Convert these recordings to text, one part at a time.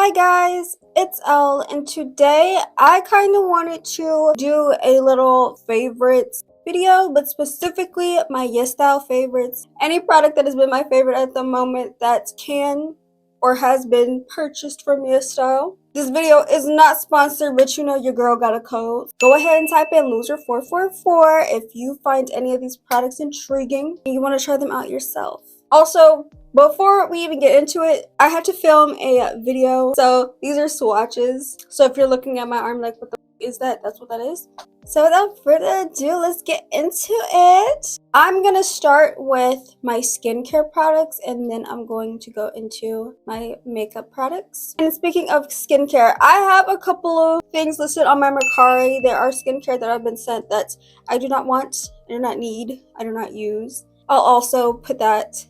Hi guys, it's Elle, and today I kind of wanted to do a little favorites video, but specifically my YesStyle favorites. Any product that has been my favorite at the moment that can or has been purchased from YesStyle. This video is not sponsored, but you know your girl got a code. Go ahead and type in loser444 if you find any of these products intriguing and you want to try them out yourself. Also, before we even get into it, I had to film a video. So these are swatches. So if you're looking at my arm like, what the is that? That's what that is. So without further ado, let's get into it. I'm going to start with my skincare products and then I'm going to go into my makeup products. And speaking of skincare, I have a couple of things listed on my Mercari. There are skincare that I've been sent that I do not want, I do not need, I do not use. I'll also put that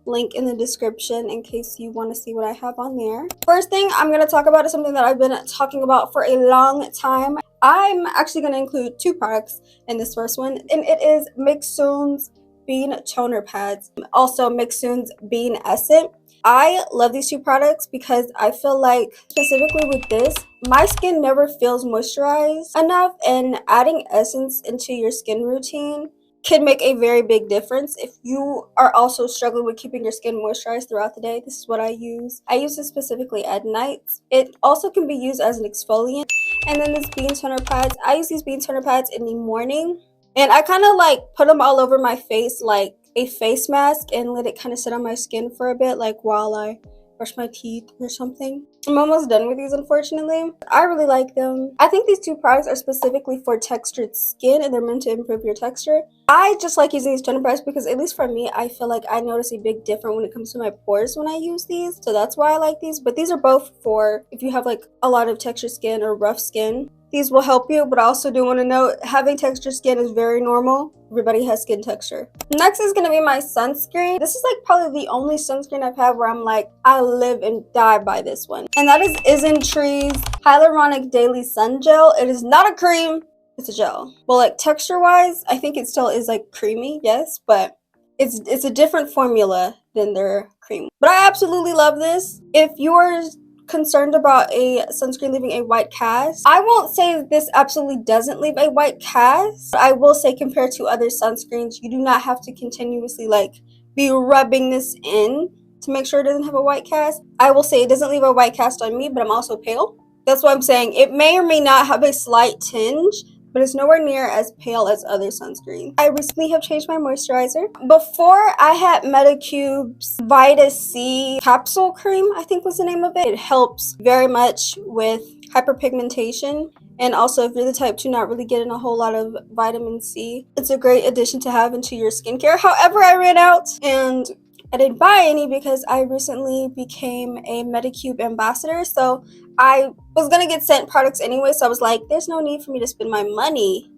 link in the description in case you want to see what I have on there. First thing I'm going to talk about is something that I've been talking about for a long time. I'm actually going to include two products in this first one, and it is Mixsoon's Bean Toner Pads, also Mixsoon's Bean Essence. I love these two products because I feel like, specifically with this, my skin never feels moisturized enough, and adding essence into your skin routine can make a very big difference. If you are also struggling with keeping your skin moisturized throughout the day, this is what I use. I use this specifically at night. It also can be used as an exfoliant. And then this Bean Toner Pads, I use these Bean Toner Pads in the morning. And I kind of like put them all over my face like a face mask and let it kind of sit on my skin for a bit, like while I brush my teeth or something. I'm almost done with these, unfortunately. I really like them. I think these two products are specifically for textured skin and they're meant to improve your texture. I just like using these toner pads because, at least for me, I feel like I notice a big difference when it comes to my pores when I use these. So that's why I like these. But these are both for if you have like a lot of textured skin or rough skin. These will help you, but I also do want to note having textured skin is very normal. Everybody has skin texture. Next is going to be my sunscreen. This is like probably the only sunscreen I've had where I'm like, I live and die by this one. And that is Isntree Hyaluronic Daily Sun Gel. It is not a cream, it's a gel. Well, like texture wise, I think it still is like creamy, yes, but it's a different formula than their cream. But I absolutely love this. If you're concerned about a sunscreen leaving a white cast, I won't say that this absolutely doesn't leave a white cast, but I will say compared to other sunscreens, you do not have to continuously like be rubbing this in to make sure it doesn't have a white cast. I will say it doesn't leave a white cast on me, but I'm also pale. That's what I'm saying. It may or may not have a slight tinge, but it's nowhere near as pale as other sunscreens. I recently have changed my moisturizer. Before, I had Medicube's Vita C capsule cream, I think was the name of it. It helps very much with hyperpigmentation. And also, if you're the type to not really getting a whole lot of vitamin C, it's a great addition to have into your skincare. However, I ran out and I didn't buy any because I recently became a Medicube ambassador. So I was going to get sent products anyway. So I was like, there's no need for me to spend my money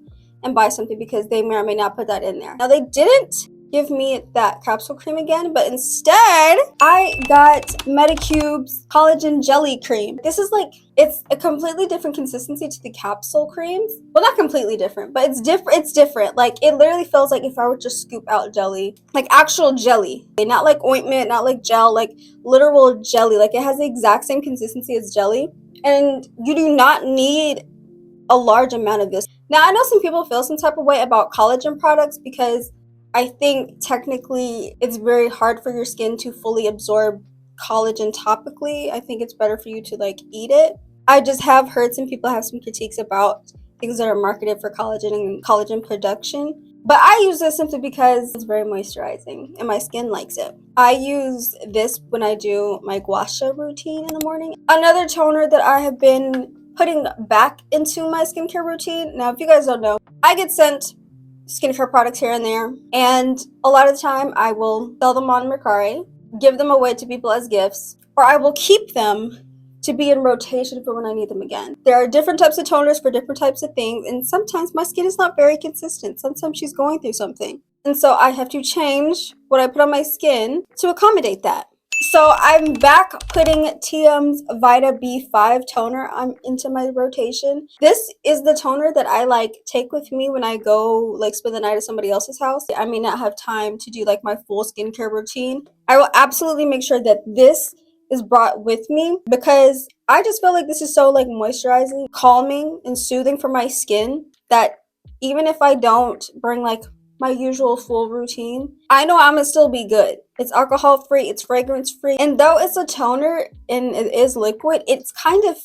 and buy something because they may or may not put that in there. Now, they didn't give me that capsule cream again, but instead I got Medicube's collagen jelly cream. This is like, it's a completely different consistency to the capsule creams. Well, not completely different, but it's different. Like, it literally feels like if I were to scoop out jelly, like actual jelly, not like ointment, not like gel, like literal jelly. Like, it has the exact same consistency as jelly, and you do not need a large amount of this. Now, I know some people feel some type of way about collagen products because I think technically it's very hard for your skin to fully absorb collagen topically. I think it's better for you to like eat it. I just have heard some people have some critiques about things that are marketed for collagen and collagen production. But I use this simply because it's very moisturizing and my skin likes it. I use this when I do my gua sha routine in the morning. Another toner that I have been putting back into my skincare routine. Now, if you guys don't know, I get sent skincare products here and there, and a lot of the time I will sell them on Mercari, give them away to people as gifts, or I will keep them to be in rotation for when I need them again. There are different types of toners for different types of things, and sometimes my skin is not very consistent. Sometimes she's going through something, and so I have to change what I put on my skin to accommodate that. So I'm back putting TM's Vita B5 toner into my rotation. This is the toner that I like take with me when I go like spend the night at somebody else's house. I may not have time to do like my full skincare routine. I will absolutely make sure that this is brought with me because I just feel like this is so like moisturizing, calming, and soothing for my skin that even if I don't bring like my usual full routine, I know I'm gonna still be good. It's alcohol free, it's fragrance free, and though it's a toner and it is liquid, it's kind of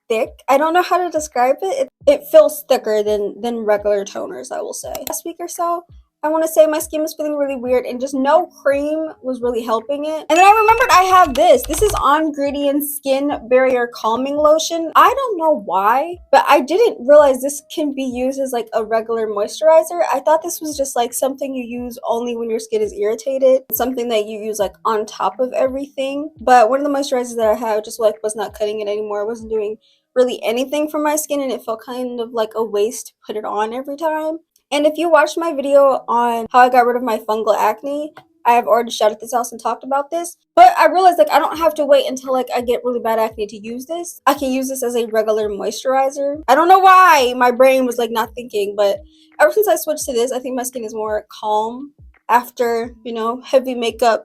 thick. I don't know how to describe it. It feels thicker than regular toners, I will say. Last week or so, I want to say my skin was feeling really weird and just no cream was really helping it. And then I remembered I have this. This is On Gradient Skin Barrier Calming Lotion. I don't know why, but I didn't realize this can be used as like a regular moisturizer. I thought this was just like something you use only when your skin is irritated, something that you use like on top of everything. But one of the moisturizers that I have just like was not cutting it anymore. It wasn't doing really anything for my skin and it felt kind of like a waste to put it on every time. And if you watched my video on how I got rid of my fungal acne, I have already shouted this out and talked about this. But I realized like I don't have to wait until like I get really bad acne to use this. I can use this as a regular moisturizer. I don't know why my brain was like not thinking, but ever since I switched to this, I think my skin is more calm after, you know, heavy makeup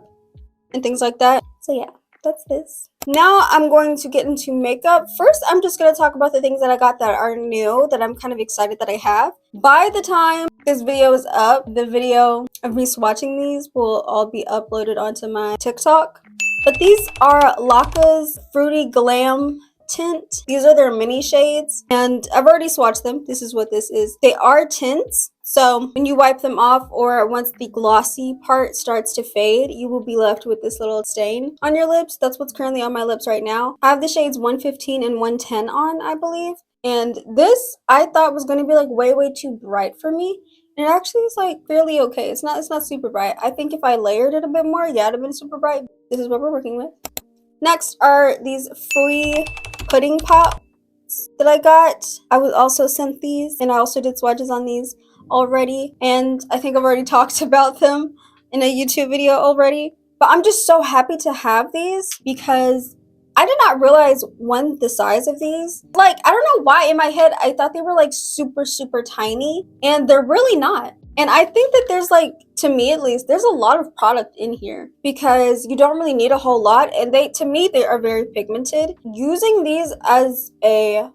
and things like that. So yeah, that's this. Now I'm going to get into makeup. First, I'm just going to talk about the things that I got that are new that I'm kind of excited that I have. By the time this video is up, the video of me swatching these will all be uploaded onto my TikTok. But these are Laka's Fruity Glam Tint. These are their mini shades and I've already swatched them. This is what this is. They are tints. So when you wipe them off or once the glossy part starts to fade, you will be left with this little stain on your lips. That's what's currently on my lips right now. I have the shades 115 and 110 on, I believe. And this I thought was going to be like way too bright for me. And it actually is like fairly okay. It's not super bright. I think if I layered it a bit more, yeah, it'd have been super bright. This is what we're working with. Next are these free pudding pops that I got. I was also sent these and I also did swatches on these already, and I think I've already talked about them in a YouTube video already, but I'm just so happy to have these because I did not realize one, the size of these. Like, I don't know why in my head I thought they were like super tiny, and they're really not. And I think that there's like, to me at least, there's a lot of product in here because you don't really need a whole lot, and to me they are very pigmented. Using these as a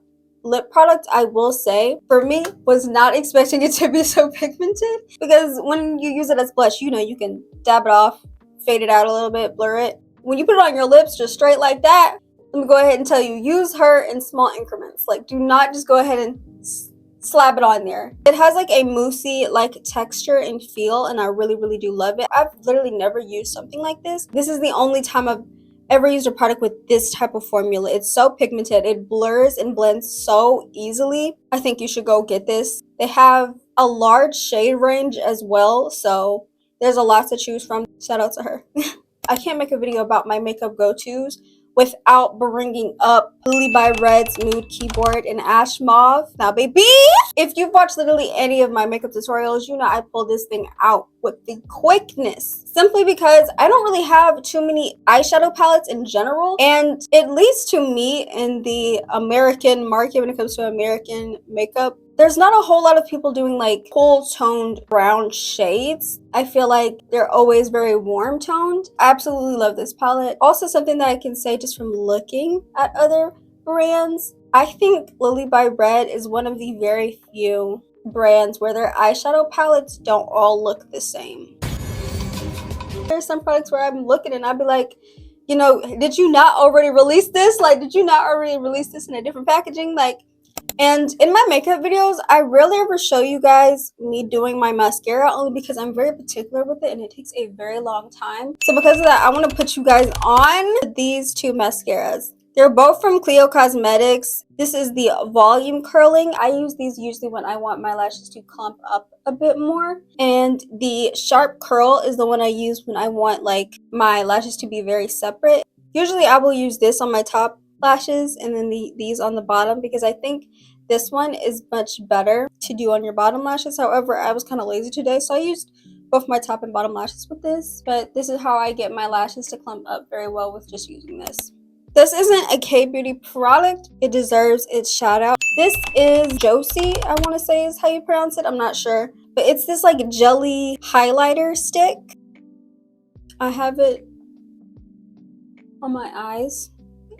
lip product, I will say, for me, was not expecting it to be so pigmented because when you use it as blush, you know, you can dab it off, fade it out a little bit, blur it. When you put it on your lips just straight like that, let me go ahead and tell you, use her in small increments. Like, do not just go ahead and slap it on there. It has like a moussey like texture and feel, and I really do love it. I've literally never used something like this. This is the only time I've ever used a product with this type of formula. It's so pigmented. It blurs and blends so easily. I think you should go get this. They have a large shade range as well, so there's a lot to choose from. Shout out to her. I can't make a video about my makeup go-tos without bringing up Lily by Red's Nude Keyboard in Ash Mauve. Now, baby, if you've watched literally any of my makeup tutorials, you know I pull this thing out with the quickness. Simply because I don't really have too many eyeshadow palettes in general. And at least to me, in the American market, when it comes to American makeup, there's not a whole lot of people doing like cool toned brown shades. I feel like they're always very warm toned. I absolutely love this palette. Also, something that I can say just from looking at other brands, I think Lily by Red is one of the very few brands where their eyeshadow palettes don't all look the same. There's some products where I'm looking and I'd be like, you know, did you not already release this? Like, did you not already release this in a different packaging? Like, and in my makeup videos, I rarely ever show you guys me doing my mascara, only because I'm very particular with it and it takes a very long time. So because of that, I want to put you guys on these two mascaras. They're both from Cleo Cosmetics. This is the volume curling. I use these usually when I want my lashes to clump up a bit more. And the sharp curl is the one I use when I want like my lashes to be very separate. Usually I will use this on my top lashes and then these on the bottom, because I think this one is much better to do on your bottom lashes. However, I was kind of lazy today, so I used both my top and bottom lashes with this. But this is how I get my lashes to clump up very well with just using this. This isn't a K-beauty product. It deserves its shout out. This is Josie, I want to say is how you pronounce it. I'm not sure. But it's this like jelly highlighter stick. I have it on my eyes.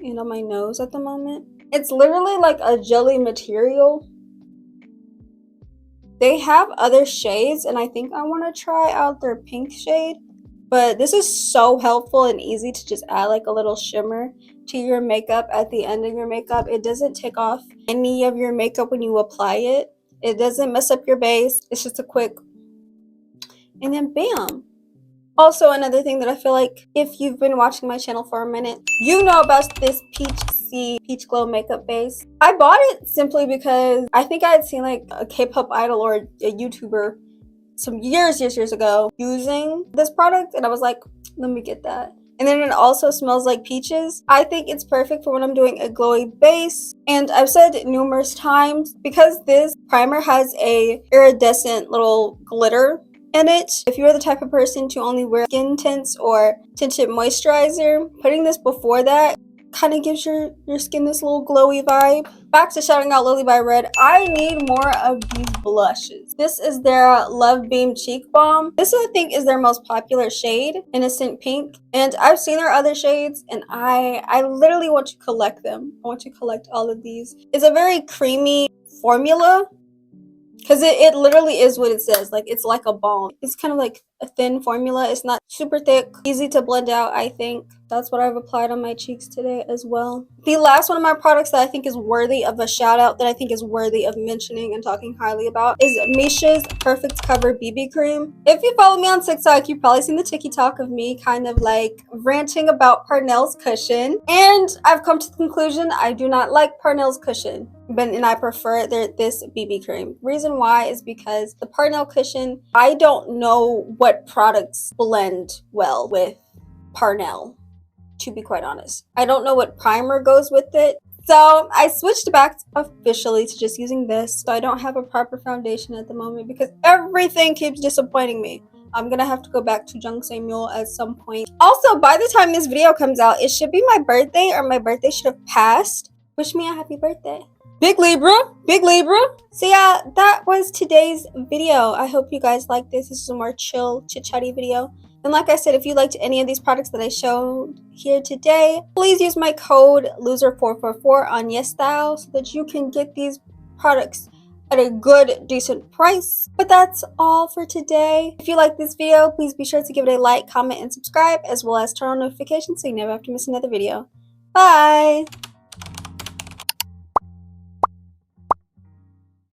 and on my nose at the moment. It's literally like a jelly material. They have other shades, and I think I want to try out their pink shade. But this is so helpful and easy to just add like a little shimmer to your makeup at the end of your makeup. It doesn't take off any of your makeup when you apply it. It doesn't mess up your base. It's just a quick, and then bam. Also, another thing that I feel like if you've been watching my channel for a minute, you know about this Peach Glow makeup base. I bought it simply because I think I had seen like a K-pop idol or a YouTuber some years ago using this product, and I was like, let me get that. And then it also smells like peaches. I think it's perfect for when I'm doing a glowy base. And I've said numerous times, because this primer has a iridescent little glitter in it, if you're the type of person to only wear skin tints or tinted moisturizer, putting this before that kind of gives your skin this little glowy vibe. Back to shouting out Lily by Red. I need more of these blushes. This is their Love Beam Cheek Balm. This I think is their most popular shade, Innocent Pink. And I've seen their other shades, and I literally want to collect them. I want to collect all of these. It's a very creamy formula, because it literally is what it says. Like, it's like a balm. It's kind of like a thin formula. It's not super thick, easy to blend out. I think that's what I've applied on my cheeks today as well. The last one of my products that I think is worthy of a shout out, that I think is worthy of mentioning and talking highly about, is Missha's Perfect Cover BB Cream. If you follow me on TikTok, you've probably seen the TikTok of me kind of like ranting about Parnell's cushion, and I've come to the conclusion I do not like Parnell's cushion, and I prefer this BB cream. Reason why is because the Parnell cushion, I don't know what products blend well with Parnell, to be quite honest. I don't know what primer goes with it. So I switched back officially to just using this, so I don't have a proper foundation at the moment because everything keeps disappointing me. I'm gonna have to go back to Jung Samuel at some point. Also, by the time this video comes out, it should be my birthday, or my birthday should have passed. Wish me a happy birthday. Big Libra, big Libra. So yeah, that was today's video. I hope you guys liked this. This is a more chill, chit-chatty video. And like I said, if you liked any of these products that I showed here today, please use my code LOSER444 on YesStyle so that you can get these products at a good, decent price. But that's all for today. If you like this video, please be sure to give it a like, comment, and subscribe, as well as turn on notifications so you never have to miss another video. Bye!